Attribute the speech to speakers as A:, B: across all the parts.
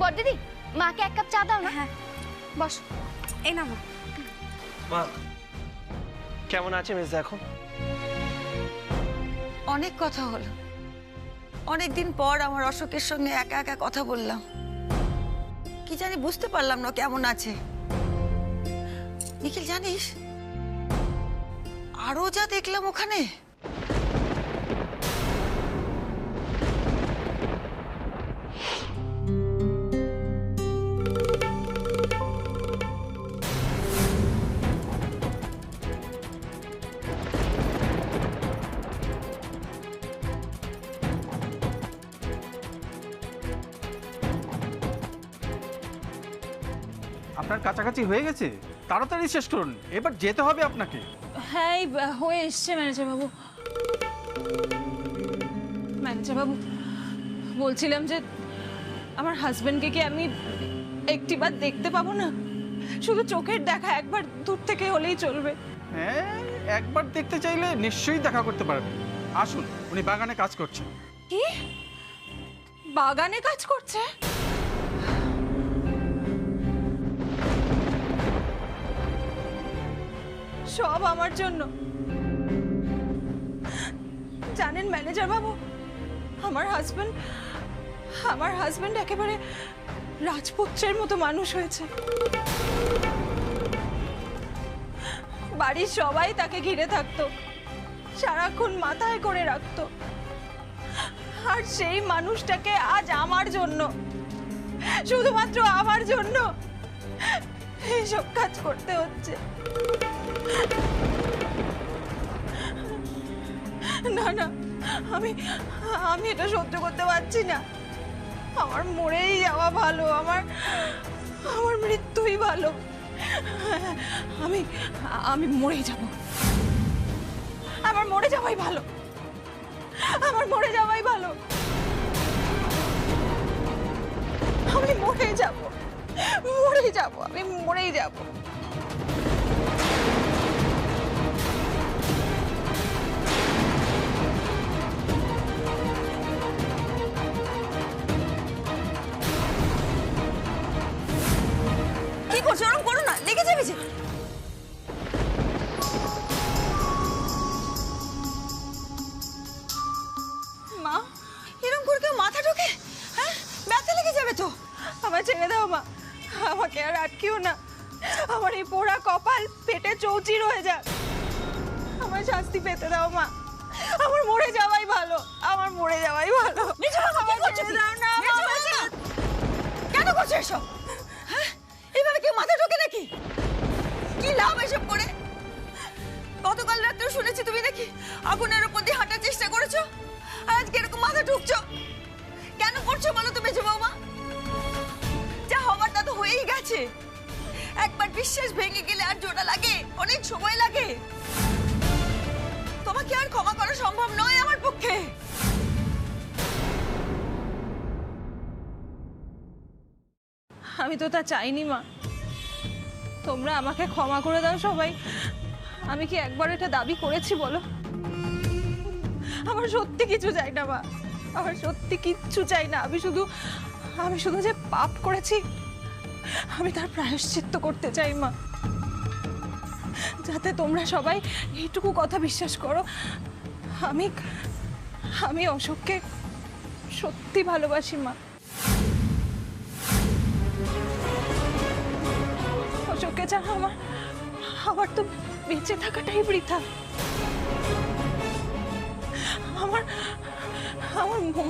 A: বড়দিদি, মাকে এক কাপ চা দাও না।
B: হ্যাঁ
A: বস।
B: এই না মা।
C: মা কেমন আছে মেজদা এখন?
D: অনেক কথা হলো, অনেকদিন পর আমার অশোকের সঙ্গে একা একা কথা বললাম। কি জানি বুঝতে পারলাম না কেমন আছে। নিখিল জানিস, আরো যা দেখলাম ওখানে,
E: আপনার কাছাকাছি হয়ে গেছে, তাড়াতাড়ি শেষ করুন, এবার যেতে হবে আপনাকে।
F: হ্যাঁ এই হয়ে এসছে ম্যানেজার বাবু। ম্যানেজার বাবু, বলছিলাম যে আমার হাজবেন্ডকে কি আমি একটিবার দেখতে পাবো না? শুধু চোখের দেখা একবার দূর থেকে হলেই চলবে।
E: হ্যাঁ, একবার দেখতে চাইলে নিশ্চয়ই দেখা করতে পারবেন। আসুন, উনি বাগানে কাজ করছেন।
F: কি বাগানে কাজ করছে? সব আমার জন্য। জানেন ম্যানেজার বাবু, আমার হাজবেন্ড একেবারে রাজপুত্রের মতো মানুষ হয়েছে। বাড়ির সবাই তাকে ঘিরে থাকতো, সারাক্ষণ মাথায় করে রাখতো। আর সেই মানুষটাকে আজ আমার জন্য, শুধুমাত্র আমার জন্য এইসব কাজ করতে হচ্ছে। না না, আমি এটা সহ্য করতে পারছি না। আমার মরেই যাওয়া ভালো, আমার মৃত্যুই ভালো। আমি মরেই যাব, আমার মরে যাওয়াই ভালো, আমার মরে যাওয়াই ভালো। আমি মরে যাব, আমি মরেই যাব।
D: কি করছো? ওরকম করো না, লেগে যাবে যে।
F: মা,
D: এরকম করে কেউ মাথা ঢোকে? হ্যাঁ, ব্যথা লেগে যাবে তো।
F: আমার ছেড়ে দাও মা, আমাকে আর আটকিও না। আমার এই পোড়া কপাল পেটে চৌচির হয়ে যাক, আমার শাস্তি পেতে দাও মা। আমার মরে যাওয়াই ভালো, আমার মরে যাওয়াই ভালো।
D: আমায় ছেড়ে দাও না, কেন করছো এসব? হ্যাঁ, এইভাবে কেউ মাথা ঢোকে নাকি? কি লাভ এসব করে? গতকাল রাত্রে শুনেছি তুমি নাকি আগুনের উপর দিয়ে হাঁটার চেষ্টা করেছো, আর আজকে এরকম মাথা ঢুকছো। কেন করছো বলো তো মেজো বৌমা? যা হবার তা তো হয়েই গেছে। একবার বিশ্বাস ভেঙে গেলে আর জোড়া লাগে, অনেক সময় লাগে। তোমাকে আর ক্ষমা করা সম্ভব নয় আমার পক্ষে।
F: আমি তো তা চাইনি মা, তোমরা আমাকে ক্ষমা করে দাও সবাই। আমি কি একবার এটা দাবি করেছি বলো? আমার সত্যি কিছু চাই না মা, আমার সত্যি কিচ্ছু চাই না। আমি শুধু যে পাপ করেছি, আমি তার প্রায়শ্চিত্ত করতে চাই মা, যাতে তোমরা সবাই এইটুকু কথা বিশ্বাস করো। আমি অশোককে সত্যি ভালোবাসি মা। অশোককে ছাড়া আমার তো বেঁচে থাকাটাই বৃথা। আমার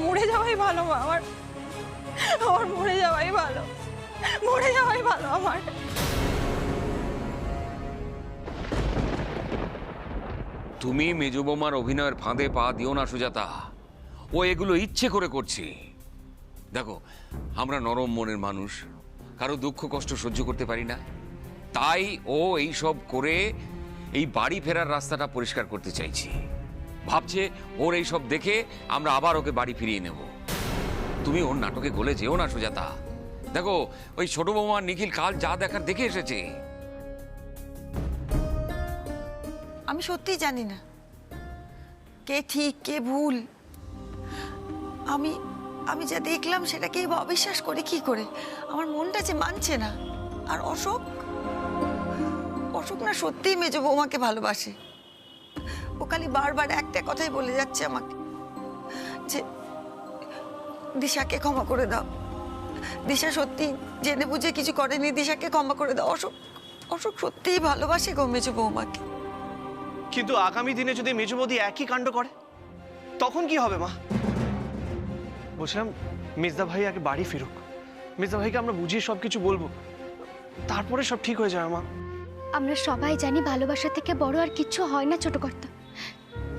F: মরে যাওয়াই ভালো মা, আমার মরে যাওয়াই ভালো, মরে যাওয়াই ভালো আমার।
G: তুমি মেজো বৌমার অভিনয়ের ফাঁদে পা দিও না সুজাতা, ও এগুলো ইচ্ছে করে করছে। দেখো, আমরা নরম মনের মানুষ, কারো দুঃখ কষ্ট সহ্য করতে পারি না, তাই ও এই সব করে এই বাড়ি ফেরার রাস্তাটা পরিষ্কার করতে চাইছি। ভাবছে ওর এই সব দেখে আমরা আবার ওকে বাড়ি ফিরিয়ে নেব। তুমি ওর নাটকে গলে যেও না সুজাতা। দেখো, ওই ছোট বৌমা নিখিল কাল যা দেখার দেখে এসেছে।
D: আমি সত্যিই জানি না কে ঠিক কে ভুল। আমি আমি যা দেখলাম সেটাকে অবিশ্বাস করে কি করে? আমার মনটা যে মানছে না। আর অশোক, অশোক না সত্যিই মেজ বৌমাকে ভালোবাসে। ও খালি বারবার একটা কথাই বলে যাচ্ছে আমাকে, যে দিশাকে ক্ষমা করে দাও। দিশা সত্যি জেনে বুঝে কিছু করেনি, দিশাকে ক্ষমা করে দাও। অশোক, অশোক সত্যিই ভালোবাসে গো মেজ বৌমাকে।
C: কিন্তু আগামী দিনে যদি মেজ বৌদি একই কাণ্ড করে তখন কি হবে মা? বলছিলাম মেজদা ভাই আগে বাড়ি ফিরুক, মেজদা ভাইকে আমরা বুঝিয়ে সবকিছু বলবো, তারপরে সব ঠিক হয়ে যাবে মা।
A: আমরা সবাই জানি ভালোবাসা থেকে বড় আর কিচ্ছু হয় না ছোট কর্তা।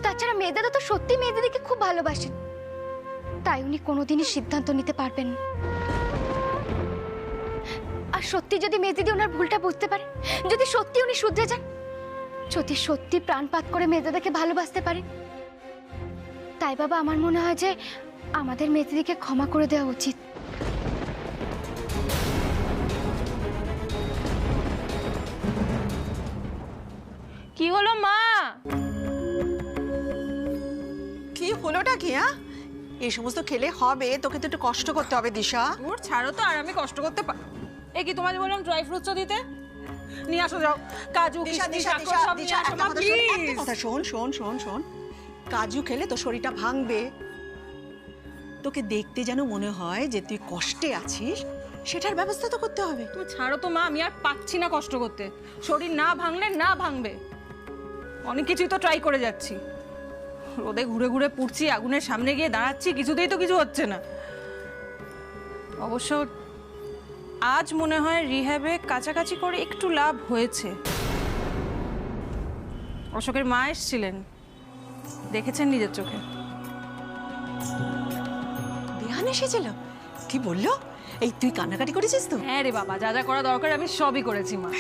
A: তাছাড়া মেয়েদাদা তো সত্যি মেয়েদিদিকে খুব ভালোবাসেন, তাই উনি কোনোদিনই সিদ্ধান্ত নিতে পারবেন না। আর সত্যি যদি মেয়েদিদি ওনার ভুলটা বুঝতে পারে, যদি সত্যি উনি শুধরে যান, যদি সত্যি প্রাণপাত করে মেয়েদাদাকে ভালোবাসতে পারে, তাই বাবা আমার মনে হয় যে আমাদের মেয়েদিদিকে ক্ষমা করে দেওয়া উচিত।
F: কি হলো মা?
B: কি হলোটা কি? এই সমস্ত খেলে হবে? তোকে তো একটু কষ্ট করতে হবে দিশা।
F: ওর ছাড়ো তো, আর আমি কষ্ট করতে পারি? এই কি তোমাদের বললাম ড্রাই ফ্রুটসও দিতে? নিয়ে আসো, যাও। কাজু, কিশমিশ, আখরোট সব নিয়ে আসো মা, প্লিজ।
B: কথা শোন শোন শোন শোন, কাজু খেলে তোর শরীরটা ভাঙবে। তোকে দেখতে যেন মনে হয় যে তুই কষ্টে আছিস, সেটার ব্যবস্থা তো করতে হবে।
F: তুমি ছাড়ো তো মা, আমি আর পাচ্ছি না কষ্ট করতে। শরীর না ভাঙলে না ভাঙবে। অনেক কিছুই তো ট্রাই করে যাচ্ছি, রোদে ঘুরে ঘুরে পুড়ছি, আগুনের সামনে গিয়ে দাঁড়াচ্ছি, কিছুতেই তো কিছু হচ্ছে না। অবশ্য আজ মনে হয় রিহ্যাবে কাছাকাছি করে একটু লাভ হয়েছে। অশোকের মা এসেছিলেন, দেখেছেন নিজের চোখে।
B: বিহান এসেছিল? কি বললো? এই তুই কান্নাকাটি করেছিস তো?
F: হ্যাঁ রে বাবা, যা যা করা দরকার আমি সবই করেছি মা।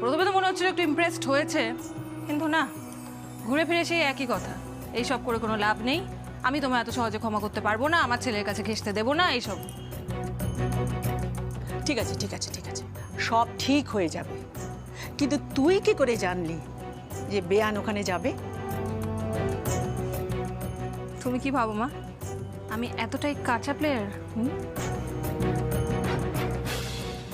F: প্রথমে তো মনে হচ্ছিল একটু ইমপ্রেসড হয়েছে, কিন্তু না, ঘুরে ফিরে সেই একই কথা। এইসব করে কোনো লাভ নেই, আমি তোমায় এত সহজে ক্ষমা করতে পারবো না, আমার ছেলের কাছে ঘেঁষতে দেবো না, এইসব।
B: ঠিক আছে ঠিক আছে ঠিক আছে, সব ঠিক হয়ে যাবে। কিন্তু তুই কি করে জানলি যে বেয়ান ওখানে যাবে?
F: তুমি কি ভাবো মা, আমি এতটাই কাঁচা প্লেয়ার?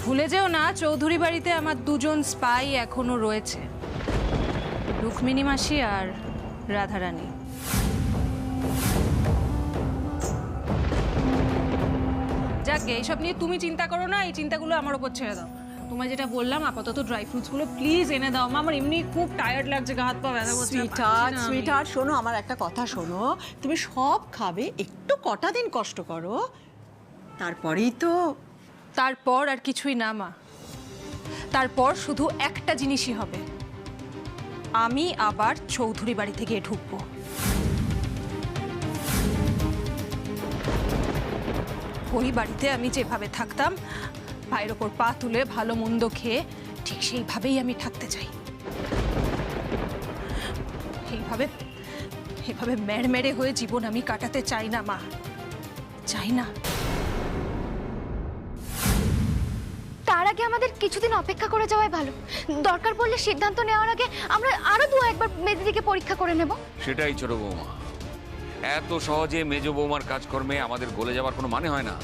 F: ভুলে যেও না, চৌধুরী বাড়িতে আমার দুজন স্পাই এখনো রয়েছে, রুক্মিণী মাসি আর রাধারানী। যাকে এইসব নিয়ে তুমি চিন্তা করো না, এই চিন্তাগুলো আমার উপর ছেড়ে দাও। তোমায় যেটা বললাম, আপাতত ড্রাই ফ্রুটসগুলো প্লিজ এনে দাও মা, আমার এমনি খুব টায়ার্ড লাগছে, গা হাত পা ব্যথা করছে।
B: সুইটহার্ট সুইটহার্ট, শোনো আমার একটা কথা শোনো, তুমি সব খাবে, একটু কটা দিন কষ্ট করো, তারপরেই তো।
F: তারপর আর কিছুই না মা, তারপর শুধু একটা জিনিসই হবে, আমি আবার চৌধুরী বাড়ি থেকে ঢুকবো। ওই বাড়িতে আমি যেভাবে থাকতাম, পায়ের ওপর পা তুলে ভালো মন্দ খেয়ে, ঠিক সেইভাবেই আমি থাকতে চাই। এইভাবে মেড়মেড়ে হয়ে জীবন আমি কাটাতে চাই না মা, চাই না।
A: তার আগে আমাদের কিছুদিন অপেক্ষা করে যাওয়াই ভালো। দরকার পড়লে সিদ্ধান্ত নেওয়ার আগে আমরা আরো একবার মেয়েদিদিকে পরীক্ষা করে নেব।
G: সেটাই ছোট বৌমা, এত সহজে মেজ বৌমার কাজকর্মে আমাদের গলে যাওয়ার কোনো মানে হয় না।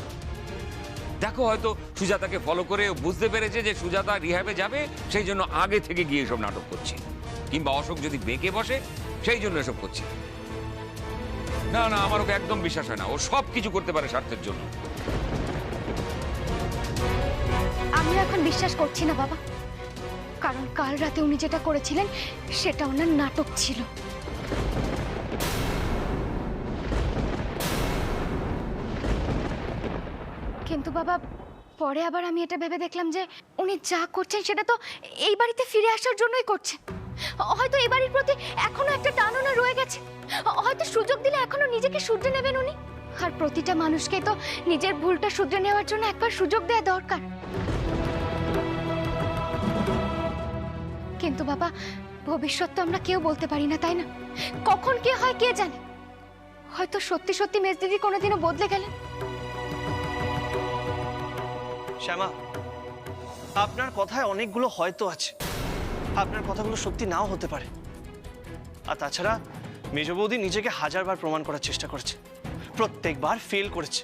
G: দেখো, হয়তো সুজাতাকে ফলো করে বুঝতে পেরেছে যে সুজাতা রিহ্যাবে যাবে, সেই জন্য আগে থেকে গিয়ে এসব নাটক করছে। কিংবা অশোক যদি বেঁকে বসে, সেই জন্য এসব করছে। না না, আমার ওকে একদম বিশ্বাস হয় না, ও সব কিছু করতে পারে স্বার্থের জন্য।
A: আমি এখন বিশ্বাস করছি না বাবা, কারণ কাল রাতে উনি যেটা করেছিলেন সেটা ওনার নাটক ছিল। কিন্তু বাবা, পরে আবার আমি এটা ভেবে দেখলাম যে উনি যা করছেন সেটা তো এই বাড়িতে ফিরে আসার জন্যই করছেন। হয়তো এই বাড়ির প্রতি এখনো একটা টাননা রয়ে গেছে, হয়তো সুযোগ দিলে এখনো নিজেকে শুধরে নেবেন উনি। আর প্রতিটা মানুষকে তো নিজের ভুলটা শুধরে নেওয়ার জন্য একবার সুযোগ দেওয়া দরকার। কিন্তু বাবা, ভবিষ্যৎ তো আমরা কেউ বলতে পারি না, তাই না? কখন কে হয় কে জানে, হয়তো সত্যি সত্যি মেজদিদি কোনোদিনও বদলে গেলেন।
C: শ্যামা, আপনার কথায় অনেকগুলো হয়তো আছে, আপনার কথাগুলো সত্যি নাও হতে পারে। আর তাছাড়া মেজ বৌদি নিজেকে হাজারবার প্রমাণ করার চেষ্টা করেছে, প্রত্যেকবার ফেল করেছে।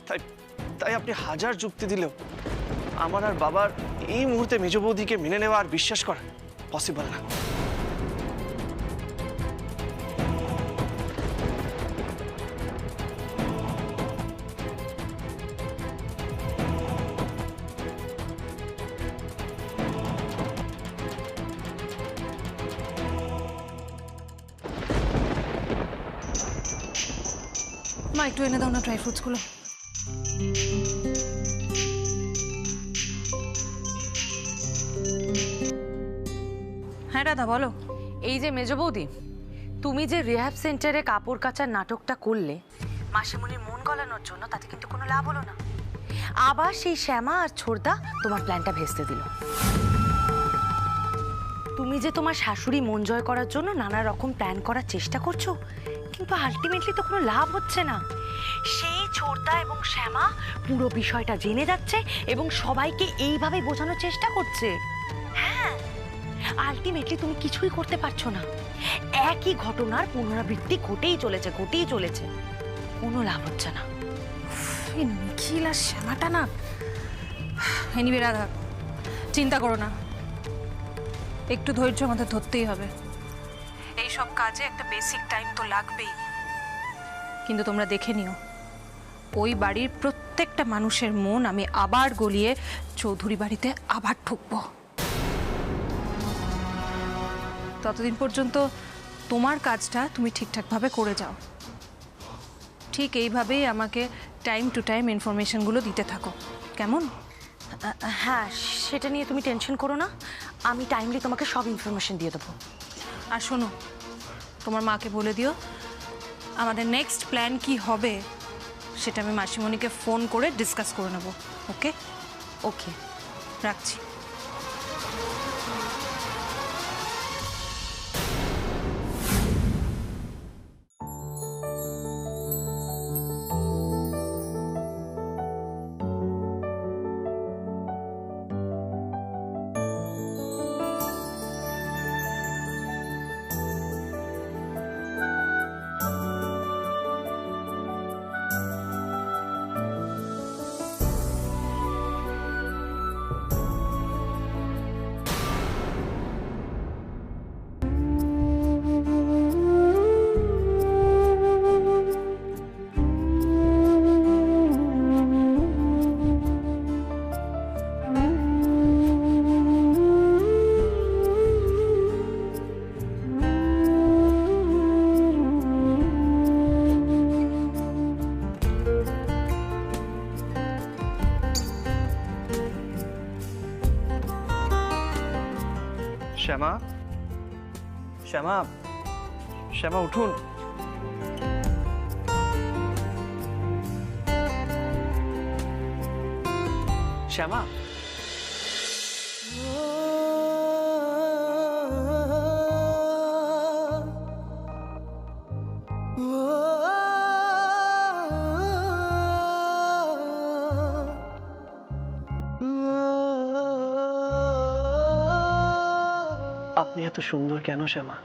C: তাই তাই আপনি হাজার যুক্তি দিলেও আমার আর বাবার এই মুহূর্তে মেজ বৌদিকে মেনে নেওয়া আর বিশ্বাস করা পসিবল না।
F: মা একটু এনে দাও না ড্রাই ফ্রুটসগুলো। হ্যাঁ রাধা বলো।
H: এই যে মেজ বৌদি, তুমি যে রিহ্যাব সেন্টারে কাপড় কাচার নাটকটা করলে মাসিমণির মন গলানোর জন্য, তাতে কিন্তু কোনো লাভ হলো না। আবার সেই শ্যামা আর ছোড়দা তোমার প্ল্যানটা ভেস্তে দিল। তুমি যে তোমার শাশুড়ি মন জয় করার জন্য নানা রকম প্ল্যান করার চেষ্টা করছো, কিন্তু আলটিমেটলি তো কোনো লাভ হচ্ছে না। সেই ছোড়দা এবং শ্যামা পুরো বিষয়টা জেনে যাচ্ছে এবং সবাইকে এইভাবে বোঝানোর চেষ্টা করছে। হ্যাঁ, আলটিমেটলি তুমি কিছুই করতে পারছো না। একই ঘটনার পুনরাবৃত্তি ঘটেই চলেছে, কোনো লাভ হচ্ছে না।
F: এই নিখিল আর শ্যামাটা না। এনিওয়ে রাধা, চিন্তা করো না, একটু ধৈর্য আমাদের ধরতেই হবে। এই সব কাজে একটা বেসিক টাইম তো লাগবেই। কিন্তু তোমরা দেখে নিও, ওই বাড়ির প্রত্যেকটা মানুষের মন আমি আবার গলিয়ে চৌধুরী বাড়িতে আবার ঢুকবো। ততদিন পর্যন্ত তোমার কাজটা তুমি ঠিকঠাকভাবে করে যাও। ঠিক এইভাবেই আমাকে টাইম টু টাইম ইনফরমেশনগুলো দিতে থাকো, কেমন?
H: হ্যাঁ, সেটা নিয়ে তুমি টেনশন করো না, আমি টাইমলি তোমাকে সব ইনফরমেশন দিয়ে দেবো।
F: আর শোনো, তোমার মাকে বলে দিও আমাদের নেক্সট প্ল্যান কি হবে সেটা আমি মাসিমণিকে ফোন করে ডিসকাস করে নেব। ওকে
H: ওকে,
F: রাখছি।
C: শ্যামা, শ্যামা, শ্যামা উঠুন। শ্যামা, আপনি এত সুন্দর কেন শ্যামা?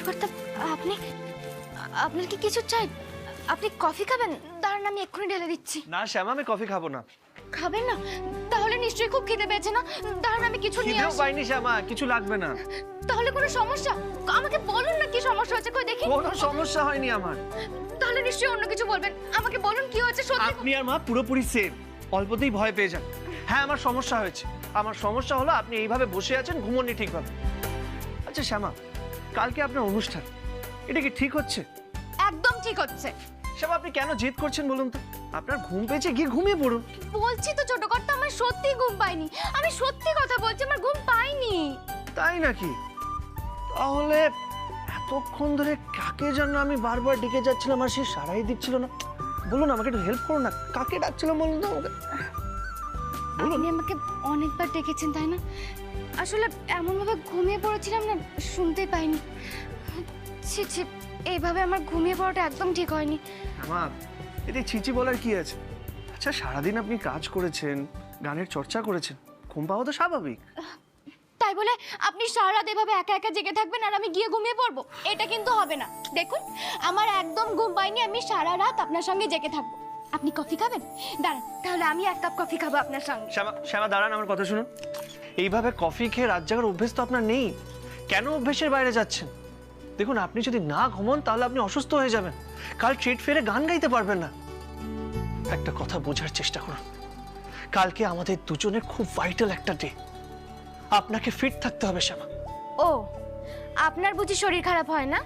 A: কর্তা, আপনি আপনার কি কিছু চাই? আপনি কফি খাবেন? দাঁড়ান, আমি এক্ষুনি ঢেলে দিচ্ছি।
C: না শ্যামা, আমি কফি খাবো না।
A: খাবেন না? তাহলে নিশ্চয়ই খুব খিদে পেয়েছে না? দাঁড়ান, আমি কিছু নিয়ে
C: খিদেও
A: আসি।
C: পাইনি শ্যামা, কিছু লাগবে না।
A: তাহলে কোনো সমস্যা? আমাকে বলুন না কি সমস্যা হয়েছে, কই দেখি।
C: কোনো সমস্যা হয়নি আমার।
A: তাহলে নিশ্চয়ই অন্য কিছু বলবেন। আমাকে বলুন কি হয়েছে সত্যি।
C: আপনি আর মা পুরোপুরি সেম, অল্পতেই ভয় পেয়ে যান। হ্যাঁ, আমার সমস্যা হয়েছে। আমার সমস্যা হলো আপনি এইভাবে বসে আছেন, ঘুমোননি ঠিকভাবে। আচ্ছা শ্যামা, কালকে আপনার অনুষ্ঠান, এটা কি ঠিক হচ্ছে?
A: একদম ঠিক হচ্ছে।
C: শ্যামা, আপনি কেন জেদ করছেন বলুন তো? আপনার ঘুম পেয়েছে, গিয়ে ঘুমিয়ে পড়ুন।
A: বলছি তো ছোট কর্তা, আমার সত্যি ঘুম পাইনি। আমি সত্যি কথা বলছি, আমার ঘুম পাইনি।
C: তাই নাকি? তাহলে এতক্ষণ ধরে কাকে যেন আমি বারবার ডেকে যাচ্ছিলাম আর সে সারাই দিচ্ছিল না। বলুন, আমাকে একটু হেল্প করুন না। কাকে ডাকছিলাম বলুন তো আমাকে।
A: আপনি আমাকে অনেকবার ডেকেছেন তাই না? আসলে এমনভাবে ঘুমিয়ে পড়েছিলাম না, শুনতেই পাইনি। ছি ছি, এইভাবে আমার ঘুমিয়ে পড়াটা একদম ঠিক হয়নি।
C: আমার এতে ছিচি বলার কি আছে? আচ্ছা, সারাদিন আপনি কাজ করেছেন, গানের চর্চা করেছেন, ঘুম পাওয়া তো স্বাভাবিক।
A: তাই বলে আপনি সারা রাত এভাবে একা একা জেগে থাকবেন আর আমি গিয়ে ঘুমিয়ে পড়বো? এটা কিন্তু হবে না। দেখুন, আমার একদম ঘুম পাইনি, আমি সারা রাত আপনার সঙ্গে জেগে থাকবো। আপনি কফি খাবেন? দাঁড়ান, তাহলে আমি 1 কাপ কফি খাবো আপনার সঙ্গে।
C: শ্যামা, শ্যামা দাঁড়ান, আমার কথা শুনুন। এইভাবে কফি খেয়ে রাত জাগার অভ্যেস তো আপনার নেই। কেন অভ্যেসের বাইরে যাচ্ছেন? দেখুন, আপনি যদি না ঘুমোন তাহলে আপনি অসুস্থ হয়ে যাবেন। কাল ট্রেড ফেয়ারে গান গাইতে পারবেন না। একটা কথা বোঝার চেষ্টা করুন, কালকে আমাদের দুজনের খুব ভাইটাল একটা ডে। আপনাকে ফিট থাকতে হবে শ্যামা।
A: ও, আপনার বুঝি শরীর খারাপ হয় না?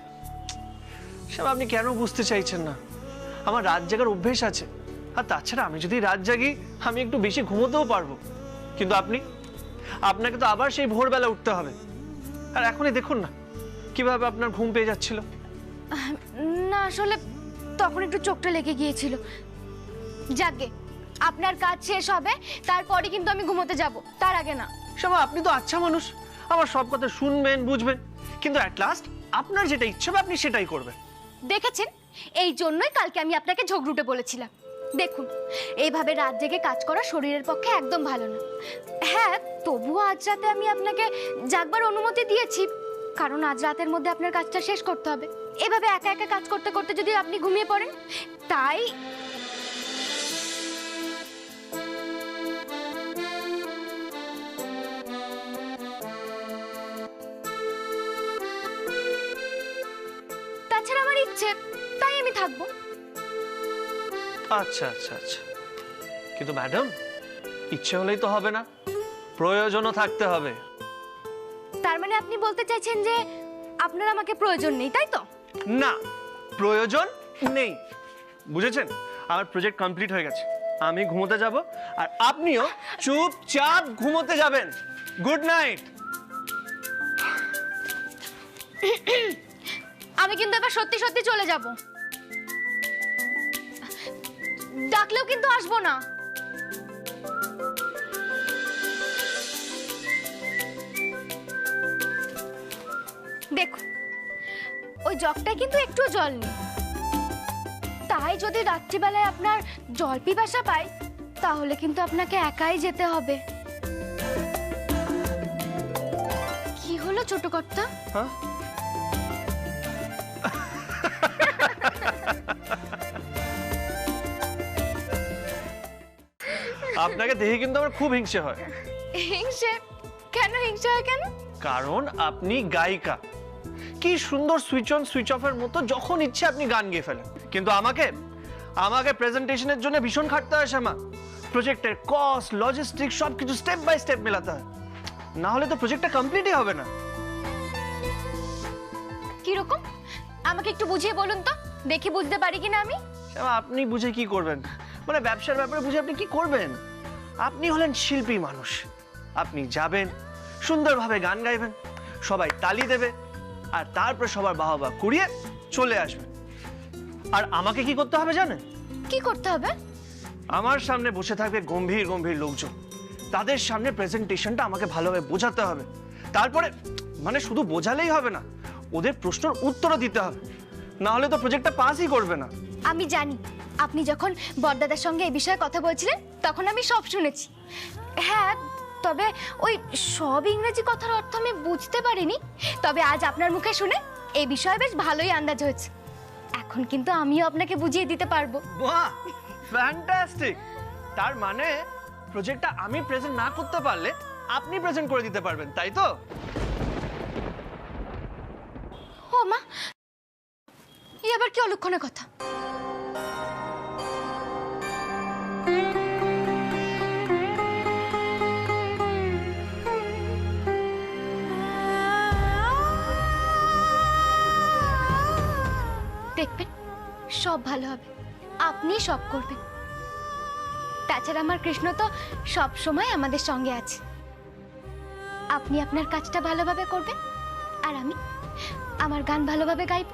C: শ্যামা, আপনি কেন বুঝতে চাইছেন না? আমার রাত জাগার অভ্যেস আছে। আর তাছাড়া আমি যদি রাত জাগি, আমি একটু বেশি ঘুমোতেও পারবো। কিন্তু আপনাকে তো আবার সেই ভোরবেলা উঠতে হবে। আর এখনই দেখুন না কিভাবে আপনার ঘুম পেয়ে যাচ্ছিল।
A: না, আসলে তখন একটু চোখটা লেগে গিয়েছিল। যাকে আপনার কাজ শেষ হবে, তারপরে কিন্তু আমি ঘুমোতে যাব, তার আগে না।
C: শ্যামা, আপনি তো আচ্ছা মানুষ, আমার সব কথা শুনবেন, বুঝবেন, কিন্তু অ্যাট লাস্ট আপনার যেটা ইচ্ছে হবে আপনি সেটাই করবেন।
A: দেখেছেন, এই জন্যই কালকে আমি আপনাকে ঝগড়ুটে বলেছিলাম। দেখুন, এইভাবে রাত জেগে কাজ করা শরীরের পক্ষে একদম ভালো না। হ্যাঁ, তবুও আজ রাতে আমি আপনাকে জাগবার অনুমতি দিয়েছি, কারণ আজ রাতের মধ্যে আপনার কাজটা শেষ করতে হবে। এভাবে একা একা কাজ করতে করতে যদি আপনি ঘুমিয়ে পড়েন, তাই তাছাড়া আমার ইচ্ছে, তাই আমি থাকবো।
C: আচ্ছা আচ্ছা আচ্ছা, কিন্তু ম্যাডাম, ইচ্ছে হলেই তো হবে না, প্রয়োজনও থাকতে হবে।
A: তার মানে আপনি বলতে চাইছেন যে আপনার আমাকে প্রয়োজন নেই, তাই তো?
C: না, প্রয়োজন নেই, বুঝেছেন? আমার প্রজেক্ট কমপ্লিট হয়ে গেছে, আমি ঘুমোতে যাব, আর আপনিও চুপচাপ ঘুমোতে যাবেন। Good night.
A: আমি কিন্তু এবার সত্যি সত্যি চলে যাব, ডাকলেও কিন্তু আসবো না। দেখুন, ওই জগটায় কিন্তু একটু জল নেই, তাই যদি রাত্রিবেলায় আপনার জল পিপাসা পায়, তাহলে কিন্তু আপনাকে একাই যেতে হবে। কি হলো ছোট কর্তা?
C: হ্যাঁ, আপনাকে দেখে কিন্তু আমার খুব হিংসে হয়।
A: হিংসে? কেন হিংসে হয় কেন?
C: কারণ আপনি গায়িকা, কি সুন্দর সুইচ অন সুইচ অফের মতো যখন ইচ্ছে আপনি গান গেয়ে ফেলেন। কিন্তু আমাকে প্রেজেন্টেশনের জন্য ভীষণ খাটতে হয় শ্যামা। প্রজেক্টের কস্ট, লজিস্টিক সবকিছু স্টেপ বাই স্টেপ মেলাতে হয়, না হলে তো প্রজেক্টটা কমপ্লিটই হবে না।
A: কি রকম? আমাকে একটু বুঝিয়ে বলুন তো, দেখি বুঝতে পারি কিনা আমি।
C: শ্যামা, আপনি বুঝে কি করবেন? মানে ব্যবসার ব্যাপারে বুঝে আপনি কি করবেন? আপনি হলেন শিল্পী মানুষ, আপনি যাবেন, সুন্দরভাবে গান গাইবেন, সবাই তালি দেবে, আর তারপর সবার বাহবা কুড়িয়ে চলে আসবে। আর আমাকে কি করতে হবে জানেন?
A: কি করতে হবে?
C: আমার সামনে বসে থাকবে গম্ভীর গম্ভীর লোকজন, তাদের সামনে প্রেজেন্টেশনটা আমাকে ভালোভাবে বোঝাতে হবে। তারপরে মানে শুধু বোঝালেই হবে না, ওদের প্রশ্নের উত্তরও দিতে হবে, না হলে তো প্রজেক্টটা পাসই করবে না।
A: আমি জানি, আপনি যখন বড়দাদার সঙ্গে এই বিষয়ে কথা বলছিলেন তখন আমি সব শুনেছি। হ্যাঁ, তবে ওই সব ইংরেজি কথার অর্থ আমি বুঝতে পারিনি, তবে আজ আপনার মুখে শুনে এই বিষয়ে বেশ ভালোই আন্দাজ হয়েছে। এখন কিন্তু আমিও আপনাকে বুঝিয়ে দিতে পারবো।
C: বাহ, ফ্যান্টাস্টিক। তার মানে প্রজেক্টটা আমি প্রেজেন্ট না করতে পারলে আপনি প্রেজেন্ট করে দিতে পারবেন, তাই তো?
A: ও মা, এই আবার কি অলক্ষণের কথা? দেখবেন সব ভালো হবে, আপনি সব করবেন। তাছাড়া আমার কৃষ্ণ তো সব সময় আমাদের সঙ্গে আছে। আপনি আপনার কাজটা ভালোভাবে করবেন আর আমি আমার গান ভালোভাবে গাইব।